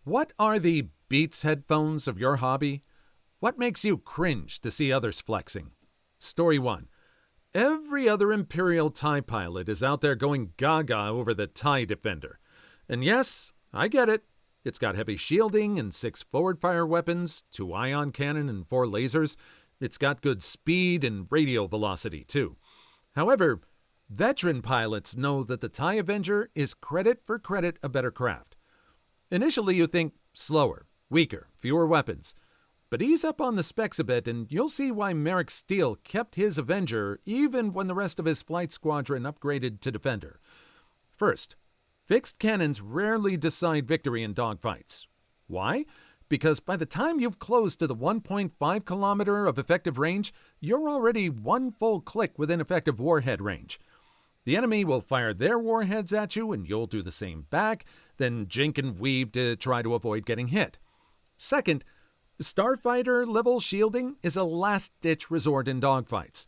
What are the Beats headphones of your hobby? What makes you cringe to see others flexing? Story 1. Every other Imperial TIE pilot is out there going gaga over the TIE Defender. And yes, I get it. It's got heavy shielding and 6 forward-fire weapons, 2 ion cannon and 4 lasers. It's got good speed and radio velocity, too. However, veteran pilots know that the TIE Avenger is credit for credit a better craft. Initially, you think slower, weaker, fewer weapons. But ease up on the specs a bit and you'll see why Merrick Steele kept his Avenger even when the rest of his flight squadron upgraded to Defender. First, fixed cannons rarely decide victory in dogfights. Why? Because by the time you've closed to the 1.5 kilometer of effective range, you're already one full click within effective warhead range. The enemy will fire their warheads at you and you'll do the same back, then jink and weave to try to avoid getting hit. Second, Starfighter-level shielding is a last-ditch resort in dogfights.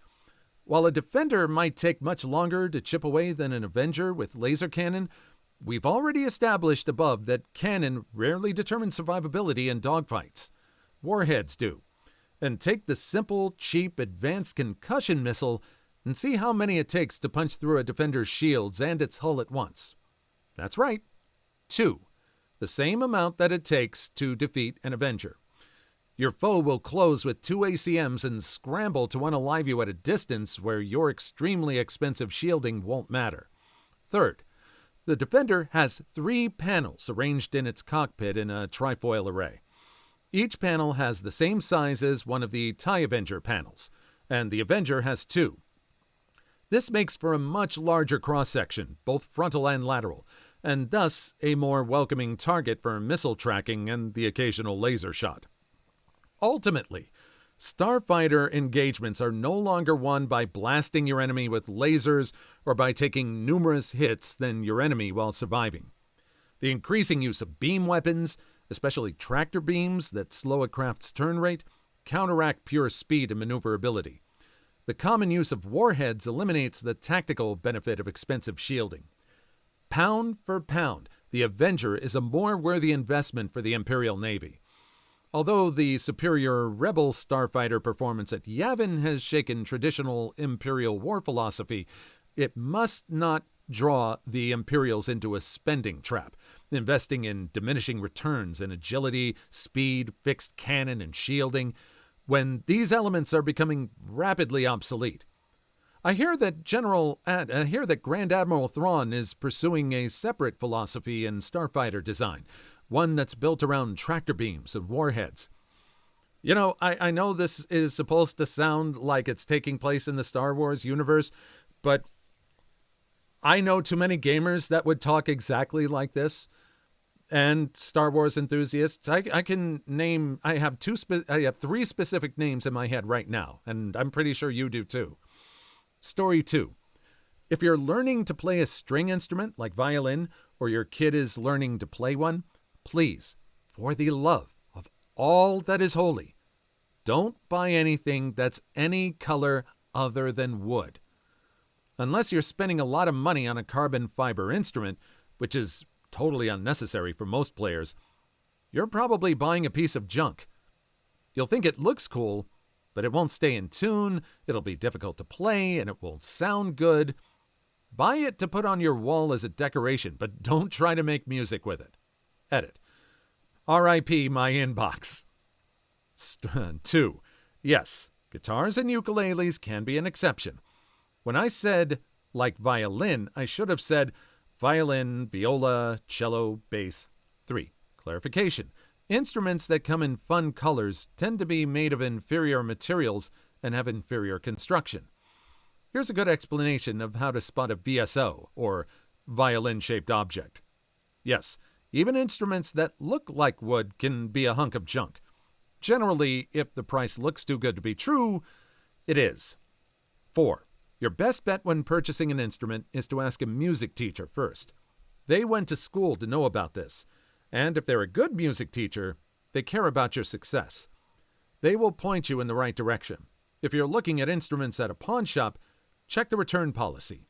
While a Defender might take much longer to chip away than an Avenger with laser cannon, we've already established above that cannon rarely determines survivability in dogfights. Warheads do. And take the simple, cheap, advanced concussion missile and see how many it takes to punch through a Defender's shields and its hull at once. That's right, 2. The same amount that it takes to defeat an Avenger. Your foe will close with 2 ACMs and scramble to unalive you at a distance where your extremely expensive shielding won't matter. Third, the Defender has 3 panels arranged in its cockpit in a trifoil array. Each panel has the same size as one of the TIE Avenger panels, and the Avenger has 2. This makes for a much larger cross-section, both frontal and lateral, and thus a more welcoming target for missile tracking and the occasional laser shot. Ultimately, starfighter engagements are no longer won by blasting your enemy with lasers or by taking numerous hits than your enemy while surviving. The increasing use of beam weapons, especially tractor beams that slow a craft's turn rate, counteract pure speed and maneuverability. The common use of warheads eliminates the tactical benefit of expensive shielding. Pound for pound, the Avenger is a more worthy investment for the Imperial Navy. Although the superior Rebel starfighter performance at Yavin has shaken traditional Imperial war philosophy, it must not draw the Imperials into a spending trap, investing in diminishing returns in agility, speed, fixed cannon, and shielding, when these elements are becoming rapidly obsolete. I hear that Grand Admiral Thrawn is pursuing a separate philosophy in starfighter design, one that's built around tractor beams and warheads. You know, I know this is supposed to sound like it's taking place in the Star Wars universe, but I know too many gamers that would talk exactly like this, and Star Wars enthusiasts. I have 3 specific names in my head right now, and I'm pretty sure you do too. Story 2. If you're learning to play a string instrument like violin, or your kid is learning to play one, please, for the love of all that is holy, don't buy anything that's any color other than wood. Unless you're spending a lot of money on a carbon fiber instrument, which is totally unnecessary for most players, you're probably buying a piece of junk. You'll think it looks cool, but it won't stay in tune, it'll be difficult to play, and it won't sound good. Buy it to put on your wall as a decoration, but don't try to make music with it. Edit. R.I.P. my inbox. 2. Yes, guitars and ukuleles can be an exception. When I said, like violin, I should have said violin, viola, cello, bass. 3. Clarification. Instruments that come in fun colors tend to be made of inferior materials and have inferior construction. Here's a good explanation of how to spot a VSO, or violin-shaped object. Yes, even instruments that look like wood can be a hunk of junk. Generally, if the price looks too good to be true, it is. 4. Your best bet when purchasing an instrument is to ask a music teacher first. They went to school to know about this, and if they're a good music teacher, they care about your success. They will point you in the right direction. If you're looking at instruments at a pawn shop, check the return policy.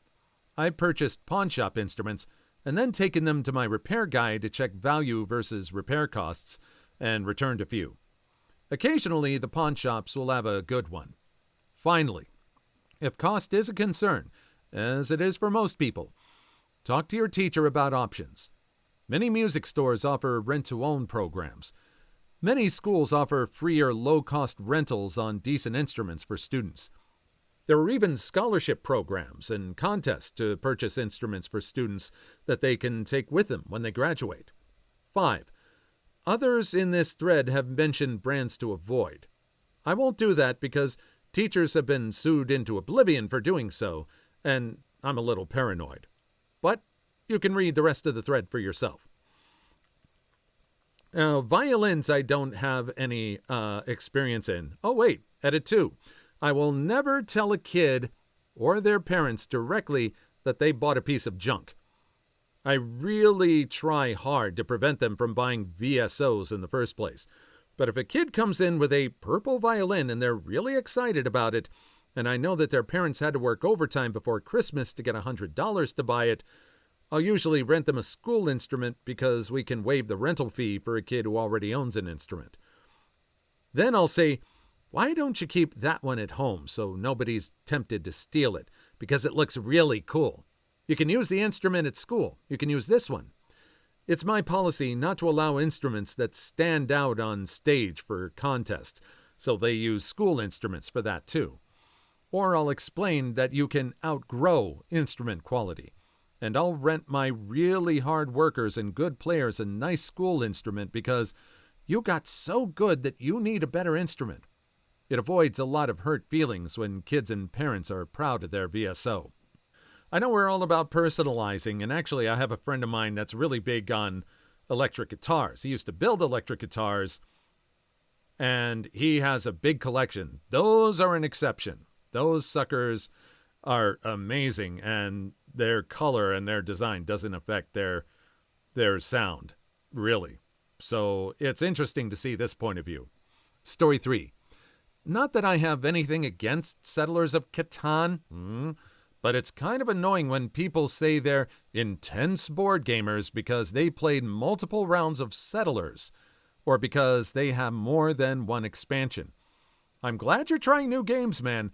I purchased pawn shop instruments, and then taken them to my repair guy to check value versus repair costs and returned a few. Occasionally, the pawn shops will have a good one. Finally, if cost is a concern, as it is for most people, talk to your teacher about options. Many music stores offer rent-to-own programs. Many schools offer free or low-cost rentals on decent instruments for students. There are even scholarship programs and contests to purchase instruments for students that they can take with them when they graduate. 5. Others in this thread have mentioned brands to avoid. I won't do that because teachers have been sued into oblivion for doing so, and I'm a little paranoid. But you can read the rest of the thread for yourself. Violins I don't have any experience in. Oh wait, edit 2. I will never tell a kid or their parents directly that they bought a piece of junk. I really try hard to prevent them from buying VSOs in the first place. But if a kid comes in with a purple violin and they're really excited about it, and I know that their parents had to work overtime before Christmas to get $100 to buy it, I'll usually rent them a school instrument because we can waive the rental fee for a kid who already owns an instrument. Then I'll say, why don't you keep that one at home so nobody's tempted to steal it, because it looks really cool. You can use the instrument at school. You can use this one. It's my policy not to allow instruments that stand out on stage for contests, so they use school instruments for that too. Or I'll explain that you can outgrow instrument quality, and I'll rent my really hard workers and good players a nice school instrument because you got so good that you need a better instrument. It avoids a lot of hurt feelings when kids and parents are proud of their VSO. I know we're all about personalizing, and actually I have a friend of mine that's really big on electric guitars. He used to build electric guitars, and he has a big collection. Those are an exception. Those suckers are amazing, and their color and their design doesn't affect their sound, really. So it's interesting to see this point of view. Story 3. Not that I have anything against Settlers of Catan, but it's kind of annoying when people say they're intense board gamers because they played multiple rounds of Settlers, or because they have more than one expansion. I'm glad you're trying new games, man,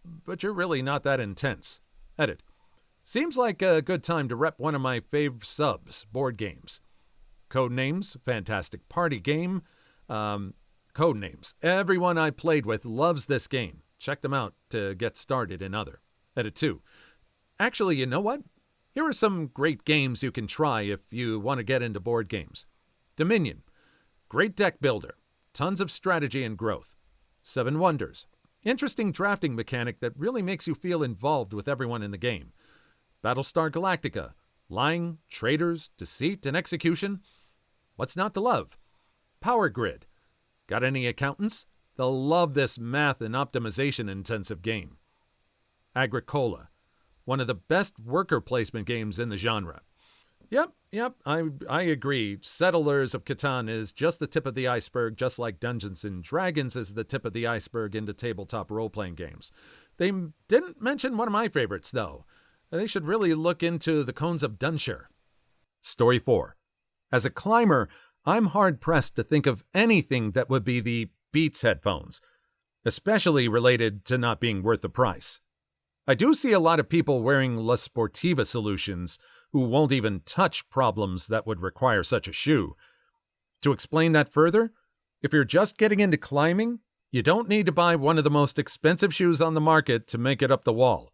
but you're really not that intense. Edit. Seems like a good time to rep one of my fave subs, board games. Codenames, fantastic party game. Codenames. Everyone I played with loves this game. Check them out to get started in other. Edit 2. Actually, you know what? Here are some great games you can try if you want to get into board games. Dominion. Great deck builder. Tons of strategy and growth. 7 Wonders. Interesting drafting mechanic that really makes you feel involved with everyone in the game. Battlestar Galactica. Lying, traitors, deceit, and execution. What's not to love? Power Grid. Got any accountants? They'll love this math and optimization intensive game. Agricola. One of the best worker placement games in the genre. Yep, I agree. Settlers of Catan is just the tip of the iceberg, just like Dungeons & Dragons is the tip of the iceberg into tabletop role-playing games. They didn't mention one of my favorites, though. They should really look into the Cones of Dunshire. Story 4. As a climber, I'm hard-pressed to think of anything that would be the Beats headphones, especially related to not being worth the price. I do see a lot of people wearing La Sportiva solutions who won't even touch problems that would require such a shoe. To explain that further, if you're just getting into climbing, you don't need to buy one of the most expensive shoes on the market to make it up the wall.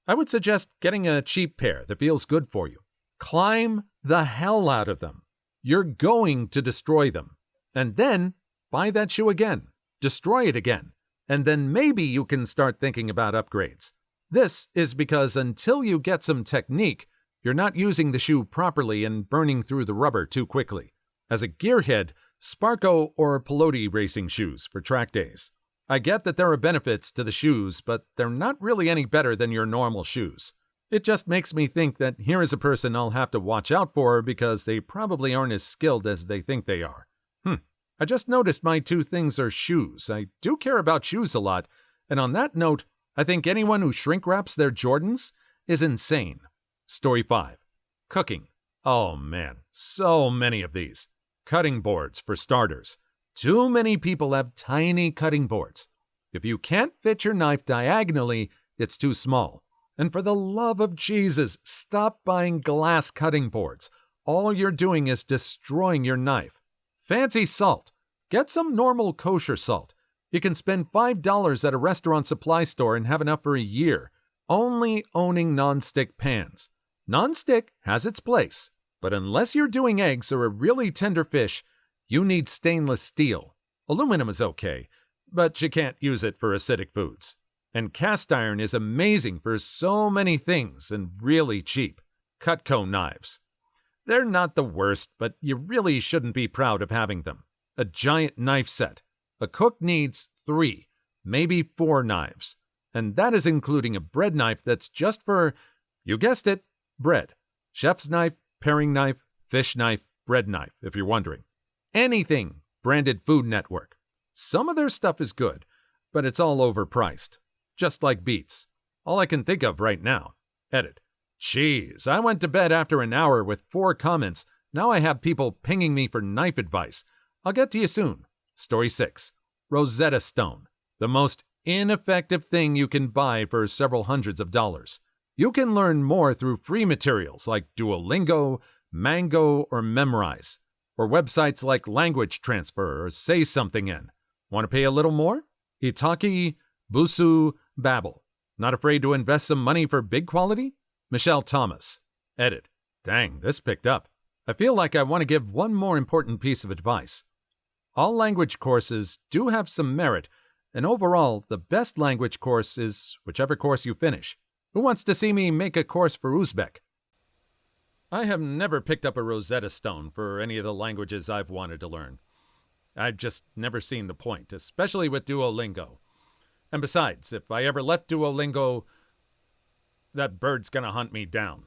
I would suggest getting a cheap pair that feels good for you. Climb the hell out of them. You're going to destroy them. And then buy that shoe again, destroy it again, and then maybe you can start thinking about upgrades. This is because until you get some technique, you're not using the shoe properly and burning through the rubber too quickly. As a gearhead, Sparco or Pelote racing shoes for track days. I get that there are benefits to the shoes, but they're not really any better than your normal shoes. It just makes me think that here is a person I'll have to watch out for because they probably aren't as skilled as they think they are. I just noticed my two things are shoes. I do care about shoes a lot, and on that note, I think anyone who shrink wraps their Jordans is insane. Story 5. Cooking. Oh man, so many of these. Cutting boards, for starters. Too many people have tiny cutting boards. If you can't fit your knife diagonally, it's too small. And for the love of Jesus, stop buying glass cutting boards. All you're doing is destroying your knife. Fancy salt. Get some normal kosher salt. You can spend $5 at a restaurant supply store and have enough for a year. Only owning non-stick pans. Non-stick has its place, but unless you're doing eggs or a really tender fish, you need stainless steel. Aluminum is okay, but you can't use it for acidic foods. And cast iron is amazing for so many things and really cheap. Cutco knives. They're not the worst, but you really shouldn't be proud of having them. A giant knife set. A cook needs 3, maybe 4 knives. And that is including a bread knife that's just for, you guessed it, bread. Chef's knife, paring knife, fish knife, bread knife, if you're wondering. Anything branded Food Network. Some of their stuff is good, but it's all overpriced. Just like Beats. All I can think of right now. Edit. Jeez, I went to bed after an hour with 4 comments. Now I have people pinging me for knife advice. I'll get to you soon. Story 6. Rosetta Stone. The most ineffective thing you can buy for several hundreds of dollars. You can learn more through free materials like Duolingo, Mango, or Memrise, or websites like Language Transfer or Say Something In. Want to pay a little more? Italki, Busuu, Babbel. Not afraid to invest some money for big quality? Michelle Thomas. Edit. Dang, this picked up. I feel like I want to give one more important piece of advice. All language courses do have some merit, and overall, the best language course is whichever course you finish. Who wants to see me make a course for Uzbek? I have never picked up a Rosetta Stone for any of the languages I've wanted to learn. I've just never seen the point, especially with Duolingo. And besides, if I ever left Duolingo, that bird's gonna hunt me down.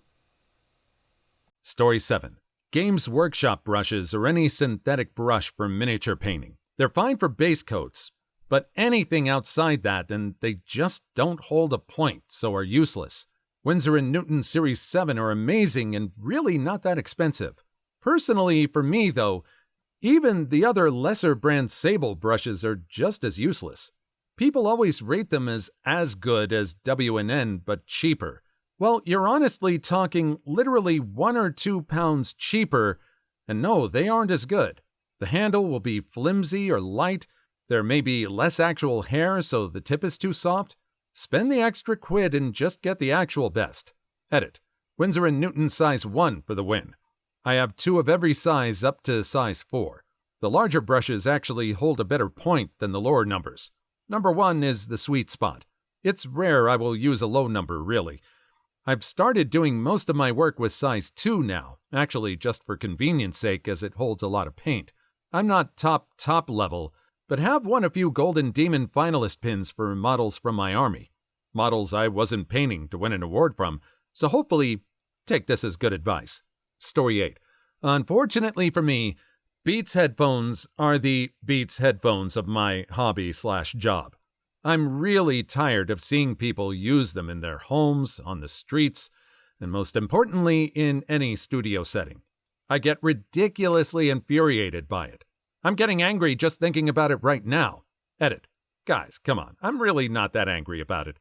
Story 7. Games Workshop brushes or any synthetic brush for miniature painting. They're fine for base coats, but anything outside that and they just don't hold a point, so are useless. Winsor & Newton Series 7 are amazing and really not that expensive. Personally, for me though, even the other lesser brand Sable brushes are just as useless. People always rate them as good as W&N, but cheaper. Well, you're honestly talking literally 1 or 2 pounds cheaper, and no, they aren't as good. The handle will be flimsy or light, there may be less actual hair so the tip is too soft. Spend the extra quid and just get the actual best. Edit. Winsor & Newton size 1 for the win. I have 2 of every size up to size 4. The larger brushes actually hold a better point than the lower numbers. Number 1 is the sweet spot. It's rare I will use a low number, really. I've started doing most of my work with size 2 now, actually just for convenience sake as it holds a lot of paint. I'm not top level, but have won a few Golden Demon finalist pins for models from my army. Models I wasn't painting to win an award from, so hopefully take this as good advice. Story 8. Unfortunately for me, Beats headphones are the Beats headphones of my hobby/job. I'm really tired of seeing people use them in their homes, on the streets, and most importantly, in any studio setting. I get ridiculously infuriated by it. I'm getting angry just thinking about it right now. Edit. Guys, come on, I'm really not that angry about it.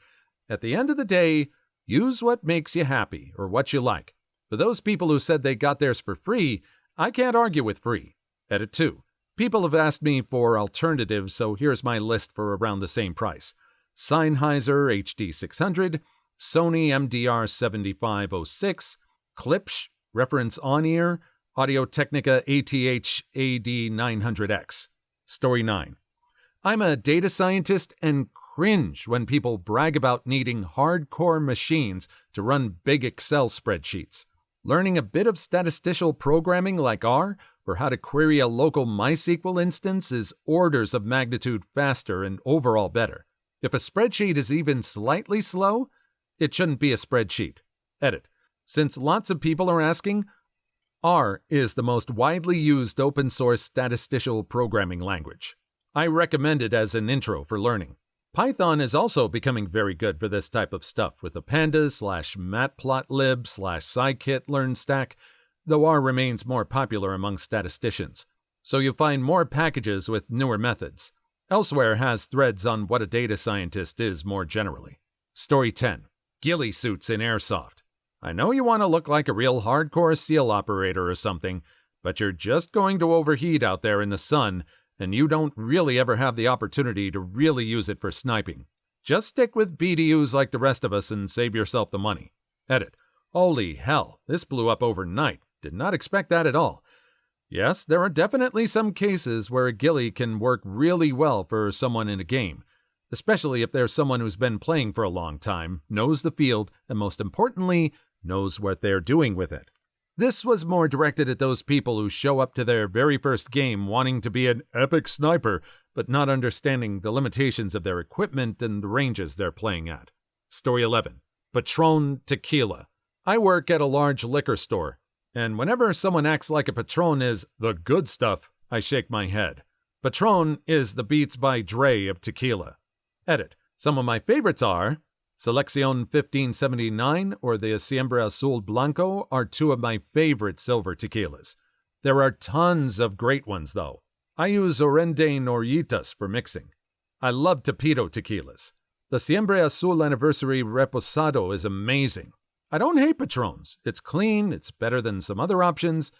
At the end of the day, use what makes you happy, or what you like. For those people who said they got theirs for free, I can't argue with free. Edit 2. People have asked me for alternatives, so here's my list for around the same price. Sennheiser HD600, Sony MDR 7506, Klipsch, reference on-ear, Audio-Technica ATH AD900X. Story 9. I'm a data scientist and cringe when people brag about needing hardcore machines to run big Excel spreadsheets. Learning a bit of statistical programming like R, or how to query a local MySQL instance is orders of magnitude faster and overall better. If a spreadsheet is even slightly slow, it shouldn't be a spreadsheet. Edit. Since lots of people are asking, R is the most widely used open-source statistical programming language. I recommend it as an intro for learning. Python is also becoming very good for this type of stuff with the pandas/matplotlib/scikit-learn stack, though R remains more popular among statisticians. So you find more packages with newer methods. Elsewhere has threads on what a data scientist is more generally. Story 10. Ghillie suits in Airsoft. I know you want to look like a real hardcore SEAL operator or something, but you're just going to overheat out there in the sun, and you don't really ever have the opportunity to really use it for sniping. Just stick with BDUs like the rest of us and save yourself the money. Edit. Holy hell, this blew up overnight. Did not expect that at all. Yes, there are definitely some cases where a ghillie can work really well for someone in a game, especially if there's someone who's been playing for a long time, knows the field, and most importantly, knows what they're doing with it. This was more directed at those people who show up to their very first game wanting to be an epic sniper, but not understanding the limitations of their equipment and the ranges they're playing at. Story 11. Patron Tequila. I work at a large liquor store, and whenever someone acts like a Patron is the good stuff, I shake my head. Patron is the Beats by Dre of tequila. Edit. Some of my favorites are Selección 1579 or the Siembra Azul Blanco are two of my favorite silver tequilas. There are tons of great ones, though. I use Orende Norritas for mixing. I love Torpedo tequilas. The Siembra Azul Anniversary Reposado is amazing. I don't hate Patrons. It's clean, it's better than some other options,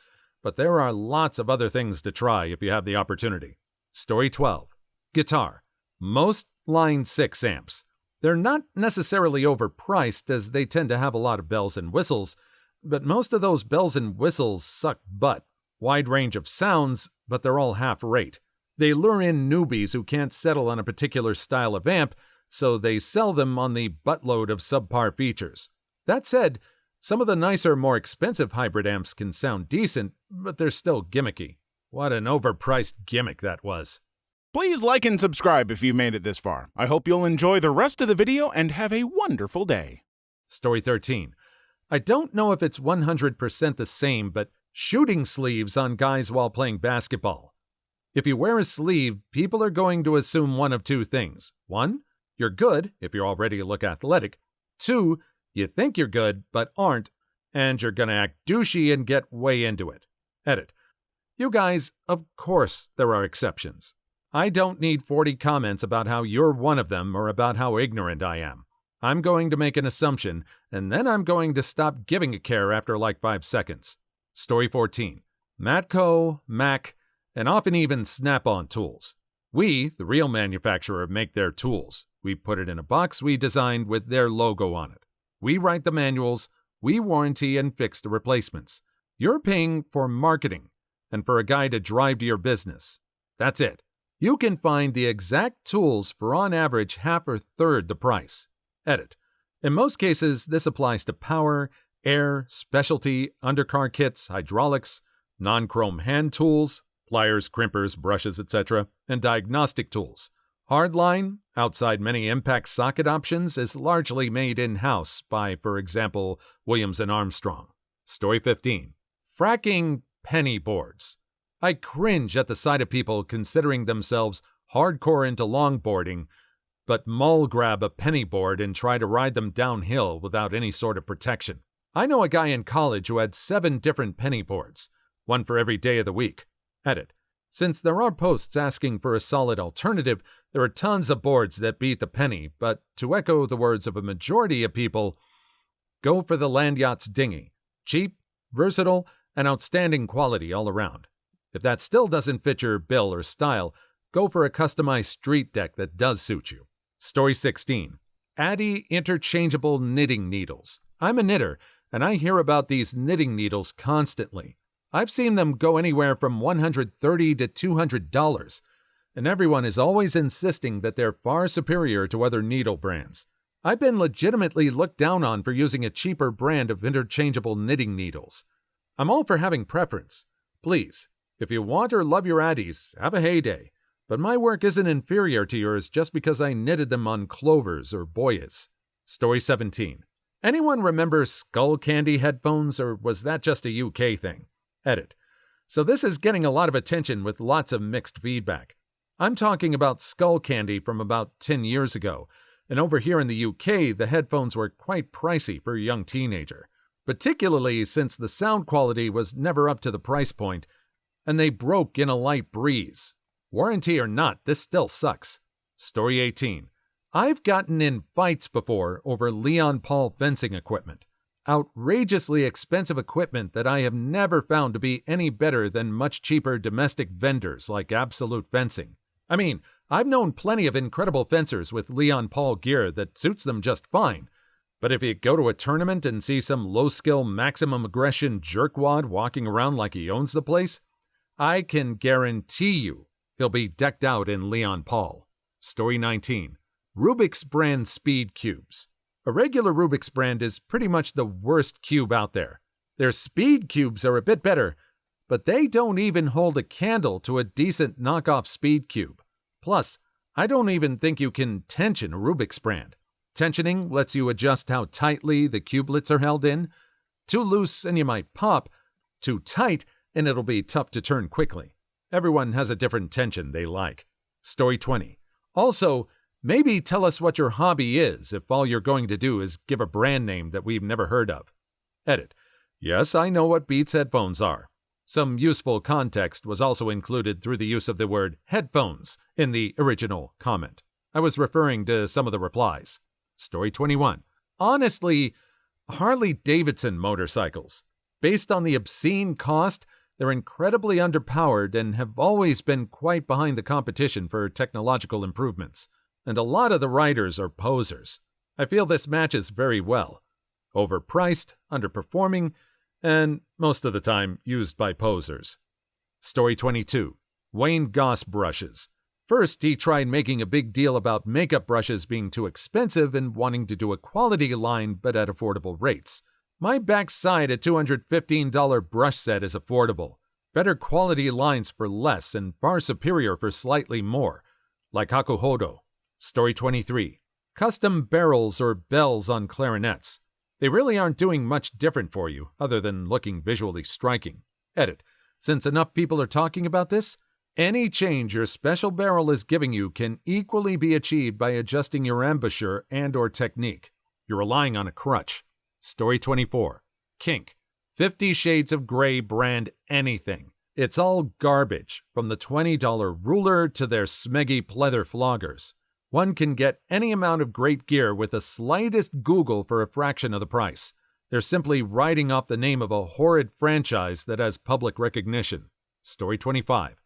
but there are lots of other things to try if you have the opportunity. Story 12. Guitar. Most Line 6 amps. They're not necessarily overpriced as they tend to have a lot of bells and whistles, but most of those bells and whistles suck butt. Wide range of sounds, but they're all half rate. They lure in newbies who can't settle on a particular style of amp, so they sell them on the buttload of subpar features. That said, some of the nicer, more expensive hybrid amps can sound decent, but they're still gimmicky. What an overpriced gimmick that was. Please like and subscribe if you made it this far. I hope you'll enjoy the rest of the video and have a wonderful day. Story 13. I don't know if it's 100% the same, but shooting sleeves on guys while playing basketball. If you wear a sleeve, people are going to assume one of two things. 1, you're good, if you already look athletic. 2, you think you're good, but aren't, and you're gonna act douchey and get way into it. Edit. You guys, of course there are exceptions. I don't need 40 comments about how you're one of them or about how ignorant I am. I'm going to make an assumption, and then I'm going to stop giving a care after like 5 seconds. Story 14. Matco, Mac, and often even Snap-on tools. We, the real manufacturer, make their tools. We put it in a box we designed with their logo on it. We write the manuals, we warranty and fix the replacements. You're paying for marketing and for a guy to drive to your business. That's it. You can find the exact tools for on average half or third the price. Edit. In most cases, this applies to power, air, specialty, undercar kits, hydraulics, non-chrome hand tools, pliers, crimpers, brushes, etc., and diagnostic tools. Hardline, outside many impact socket options, is largely made in-house by, for example, Williams & Armstrong. Story 15. Fracking penny boards. I cringe at the sight of people considering themselves hardcore into longboarding, but mull grab a penny board and try to ride them downhill without any sort of protection. I know a guy in college who had 7 different penny boards, one for every day of the week. Edit. Since there are posts asking for a solid alternative, there are tons of boards that beat the penny, but to echo the words of a majority of people, go for the Land Yachts dinghy. Cheap, versatile, and outstanding quality all around. If that still doesn't fit your bill or style, go for a customized street deck that does suit you. Story 16. Addy interchangeable knitting needles. I'm a knitter, and I hear about these knitting needles constantly. I've seen them go anywhere from $130 to $200, and everyone is always insisting that they're far superior to other needle brands. I've been legitimately looked down on for using a cheaper brand of interchangeable knitting needles. I'm all for having preference. Please, if you want or love your Addies, have a heyday. But my work isn't inferior to yours just because I knitted them on Clovers or Boyas. Story 17. Anyone remember Skull Candy headphones, or was that just a UK thing? Edit. So this is getting a lot of attention with lots of mixed feedback. I'm talking about skull candy from about 10 years ago, and over here in the UK, the headphones were quite pricey for a young teenager, particularly since the sound quality was never up to the price point, and they broke in a light breeze. Warranty or not, this still sucks. Story 18. I've gotten in fights before over Leon Paul fencing equipment. Outrageously expensive equipment that I have never found to be any better than much cheaper domestic vendors like Absolute Fencing. I mean, I've known plenty of incredible fencers with Leon Paul gear that suits them just fine, but if you go to a tournament and see some low-skill maximum aggression jerkwad walking around like he owns the place, I can guarantee you he'll be decked out in Leon Paul. Story 19. Rubik's brand speed cubes. A regular Rubik's brand is pretty much the worst cube out there. Their speed cubes are a bit better, but they don't even hold a candle to a decent knockoff speed cube. Plus, I don't even think you can tension a Rubik's brand. Tensioning lets you adjust how tightly the cubelets are held in. Too loose and you might pop. Too tight and it'll be tough to turn quickly. Everyone has a different tension they like. Story 20. Also, maybe tell us what your hobby is if all you're going to do is give a brand name that we've never heard of. Edit. Yes, I know what Beats headphones are. Some useful context was also included through the use of the word headphones in the original comment. I was referring to some of the replies. Story 21. Honestly, Harley-Davidson motorcycles. Based on the obscene cost, they're incredibly underpowered and have always been quite behind the competition for technological improvements. And a lot of the riders are posers. I feel this matches very well. Overpriced, underperforming, and most of the time used by posers. Story 22. Wayne Goss brushes. First, he tried making a big deal about makeup brushes being too expensive and wanting to do a quality line but at affordable rates. My backside, a $215 brush set is affordable. Better quality lines for less and far superior for slightly more, like Hakuhodo. Story 23. Custom barrels or bells on clarinets. They really aren't doing much different for you, other than looking visually striking. Edit. Since enough people are talking about this, any change your special barrel is giving you can equally be achieved by adjusting your embouchure and/or technique. You're relying on a crutch. Story 24. Kink. 50 Shades of Grey brand anything. It's all garbage, from the $20 ruler to their smeggy pleather floggers. One can get any amount of great gear with the slightest Google for a fraction of the price. They're simply riding off the name of a horrid franchise that has public recognition. Story 25.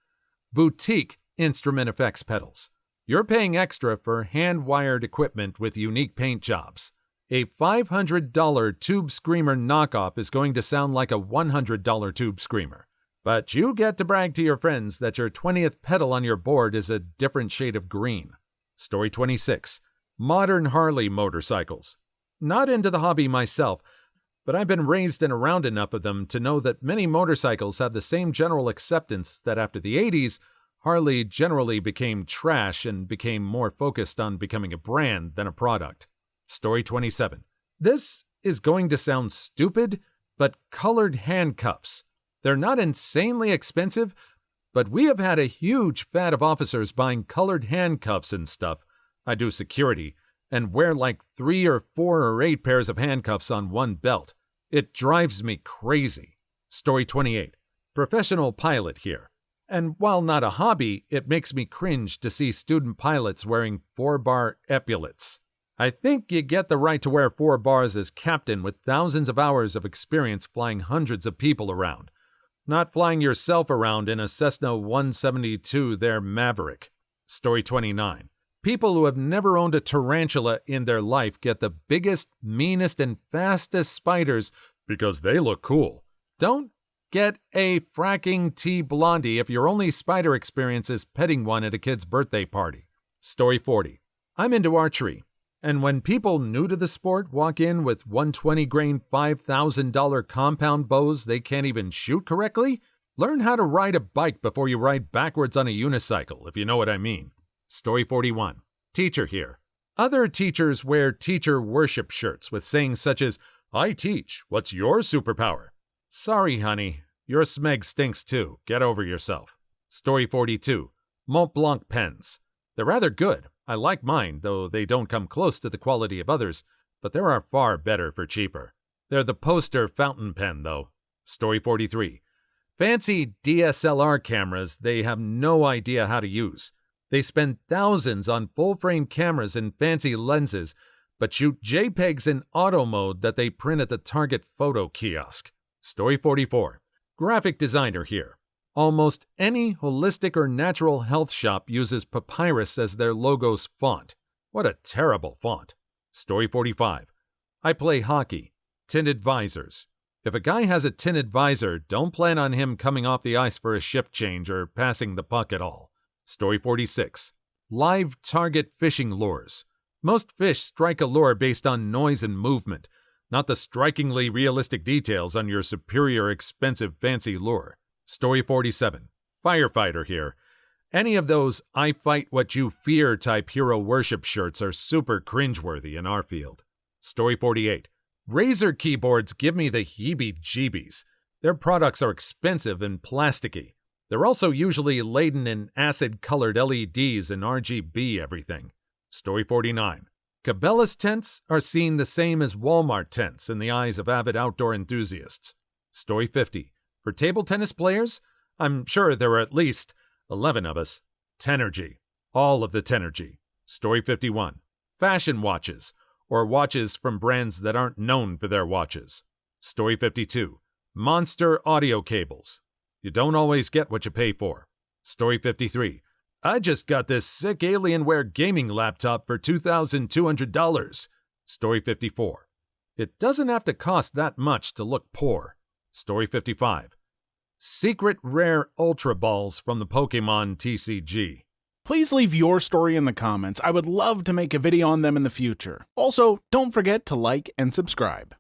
Boutique instrument effects pedals. You're paying extra for hand-wired equipment with unique paint jobs. A $500 Tube Screamer knockoff is going to sound like a $100 Tube Screamer. But you get to brag to your friends that your 20th pedal on your board is a different shade of green. Story 26. Modern Harley motorcycles. Not into the hobby myself, but I've been raised and around enough of them to know that many motorcycles have the same general acceptance that after the 80s, Harley generally became trash and became more focused on becoming a brand than a product. Story 27. This is going to sound stupid, but colored handcuffs. They're not insanely expensive, but we have had a huge fad of officers buying colored handcuffs and stuff. I do security, and wear like 3 or 4 or 8 pairs of handcuffs on one belt. It drives me crazy. Story 28. Professional pilot here. And while not a hobby, it makes me cringe to see student pilots wearing 4-bar epaulets. I think you get the right to wear 4 bars as captain with thousands of hours of experience flying hundreds of people around. Not flying yourself around in a Cessna 172 their Maverick. Story 29. People who have never owned a tarantula in their life get the biggest, meanest, and fastest spiders because they look cool. Don't get a fracking T-Blondie if your only spider experience is petting one at a kid's birthday party. Story 40. I'm into archery. And when people new to the sport walk in with 120-grain $5,000 compound bows they can't even shoot correctly, learn how to ride a bike before you ride backwards on a unicycle, if you know what I mean. Story 41. Teacher here. Other teachers wear teacher worship shirts with sayings such as, "I teach, what's your superpower?" Sorry, honey, your smeg stinks too. Get over yourself. Story 42. Mont Blanc pens. They're rather good. I like mine, though they don't come close to the quality of others, but there are far better for cheaper. They're the poster fountain pen, though. Story 43. Fancy DSLR cameras they have no idea how to use. They spend thousands on full-frame cameras and fancy lenses, but shoot JPEGs in auto mode that they print at the Target photo kiosk. Story 44. Graphic designer here. Almost any holistic or natural health shop uses papyrus as their logo's font. What a terrible font. Story 45. I play hockey. Tinted visors. If a guy has a tinted visor, don't plan on him coming off the ice for a shift change or passing the puck at all. Story 46. Live target fishing lures. Most fish strike a lure based on noise and movement, not the strikingly realistic details on your superior expensive fancy lure. Story 47. Firefighter here. Any of those I fight what you fear type hero worship shirts are super cringeworthy in our field. Story 48. Razer keyboards give me the heebie-jeebies. Their products are expensive and plasticky. They're also usually laden in acid-colored LEDs and RGB everything. Story 49. Cabela's tents are seen the same as Walmart tents in the eyes of avid outdoor enthusiasts. Story 50. For table tennis players, I'm sure there are at least 11 of us. Tenergy. All of the Tenergy. Story 51. Fashion watches, or watches from brands that aren't known for their watches. Story 52. Monster audio cables. You don't always get what you pay for. Story 53. I just got this sick Alienware gaming laptop for $2,200. Story 54. It doesn't have to cost that much to look poor. Story 55. Secret rare Ultra Balls from the Pokemon TCG. Please leave your story in the comments. I would love to make a video on them in the future. Also, don't forget to like and subscribe.